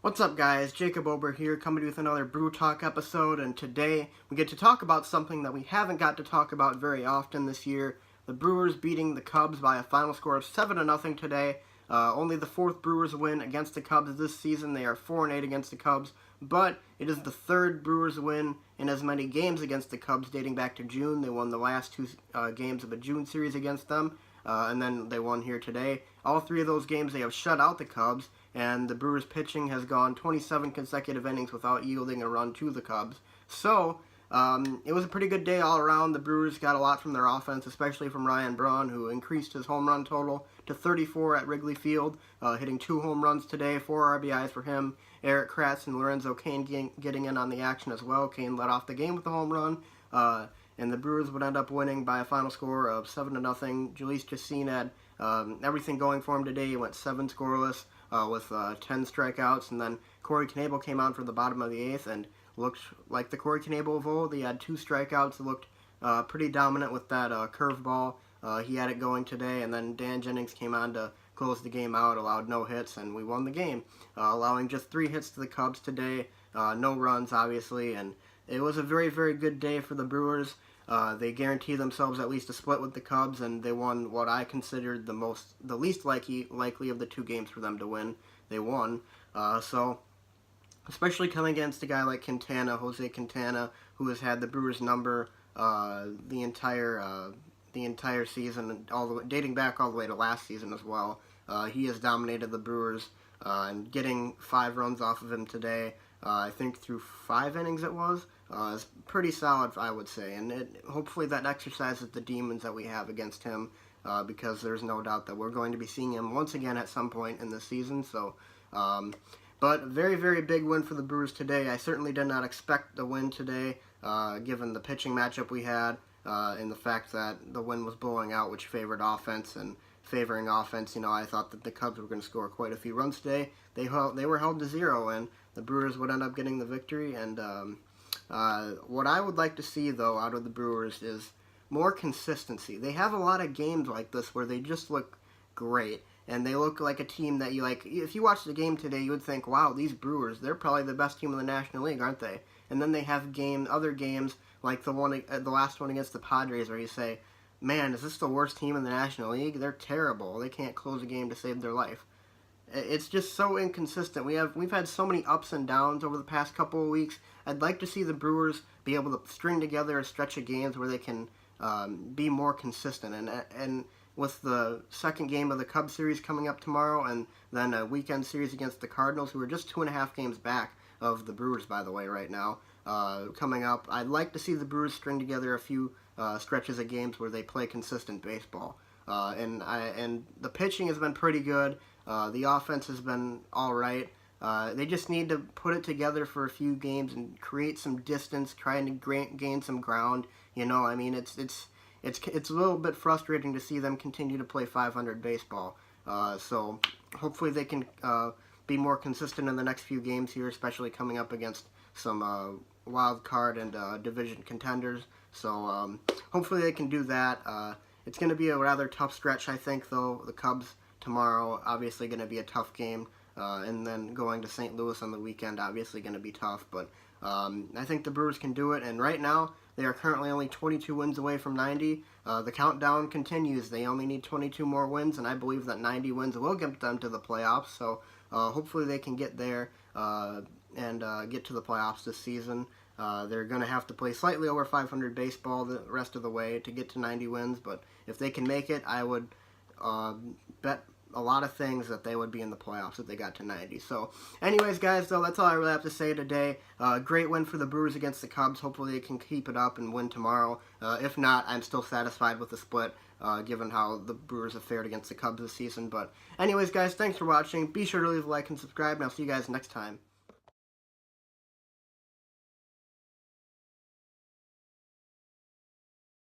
What's up, guys? Jacob Ober here, coming to you with another Brew Talk episode, and today we get to talk about something that we haven't got to talk about very often this year. The Brewers beating the Cubs by a final score of 7-0 today. Only the fourth Brewers win against the Cubs this season. They are 4-8 against the Cubs, but it is the third Brewers win in as many games against the Cubs dating back to June. They won the last two games of a June series against them, and then they won here today. All three of those games they have shut out the Cubs, and the Brewers pitching has gone 27 consecutive innings without yielding a run to the Cubs. So, it was a pretty good day all around. The Brewers got a lot from their offense, especially from Ryan Braun, who increased his home run total to 34 at Wrigley Field, hitting 2 home runs today, 4 RBIs for him. Eric Kratz and Lorenzo Cain getting in on the action as well. Cain led off the game with a home run, and the Brewers would end up winning by a final score of 7-0. Jhoulys Chacin had everything going for him today. He went 7 scoreless with 10 strikeouts, and then Corey Knebel came on for the bottom of the 8th and looked like the Corey Knebel of old. He had 2 strikeouts, looked pretty dominant with that curveball. He had it going today, and then Dan Jennings came on to close the game out, allowed no hits, and we won the game, allowing just 3 hits to the Cubs today, no runs, obviously, and it was a very, very good day for the Brewers. They guaranteed themselves at least a split with the Cubs, and they won what I considered the least likely of the 2 games for them to win. They won, so especially coming against a guy like Jose Quintana, who has had the Brewers' number the entire season, dating back all the way to last season as well. He has dominated the Brewers, and getting 5 runs off of him today, I think through 5 innings it was, is pretty solid, I would say. And hopefully that exercises the demons that we have against him, because there's no doubt that we're going to be seeing him once again at some point in this season. So, but a very, very big win for the Brewers today. I certainly did not expect the win today, given the pitching matchup we had, and the fact that the wind was blowing out, which favored offense. And favoring offense, I thought that the Cubs were going to score quite a few runs today. They were held to 0, and the Brewers would end up getting the victory. And what I would like to see, though, out of the Brewers is more consistency. They have a lot of games like this where they just look great, and they look like a team that you like. If you watch the game today, you would think, wow, these Brewers, they're probably the best team in the National League, aren't they? And then they have other games like the last one against the Padres, where you say, man, is this the worst team in the National League? They're terrible. They can't close a game to save their life. It's just so inconsistent. We've had so many ups and downs over the past couple of weeks. I'd like to see the Brewers be able to string together a stretch of games where they can be more consistent. And with the second game of the Cubs series coming up tomorrow, and then a weekend series against the Cardinals, who are just 2.5 games back of the Brewers, by the way, right now, coming up, I'd like to see the Brewers string together a few stretches of games where they play consistent baseball. And the pitching has been pretty good. The offense has been all right. They just need to put it together for a few games and create some distance, trying to gain some ground. I mean, it's a little bit frustrating to see them continue to play 500 baseball. So hopefully they can be more consistent in the next few games here, especially coming up against some wild card and division contenders. So hopefully they can do that. It's going to be a rather tough stretch, I think, though. The Cubs tomorrow, obviously going to be a tough game. And then going to St. Louis on the weekend, obviously going to be tough. But I think the Brewers can do it. And right now, they are currently only 22 wins away from 90. The countdown continues. They only need 22 more wins, and I believe that 90 wins will get them to the playoffs. So hopefully they can get there and get to the playoffs this season. They're going to have to play slightly over 500 baseball the rest of the way to get to 90 wins. But if they can make it, I would bet a lot of things that they would be in the playoffs if they got to 90. So anyways, guys, though, that's all I really have to say today. Great win for the Brewers against the Cubs. Hopefully they can keep it up and win tomorrow. If not, I'm still satisfied with the split, given how the Brewers have fared against the Cubs this season. But anyways, guys, thanks for watching. Be sure to leave a like and subscribe, and I'll see you guys next time.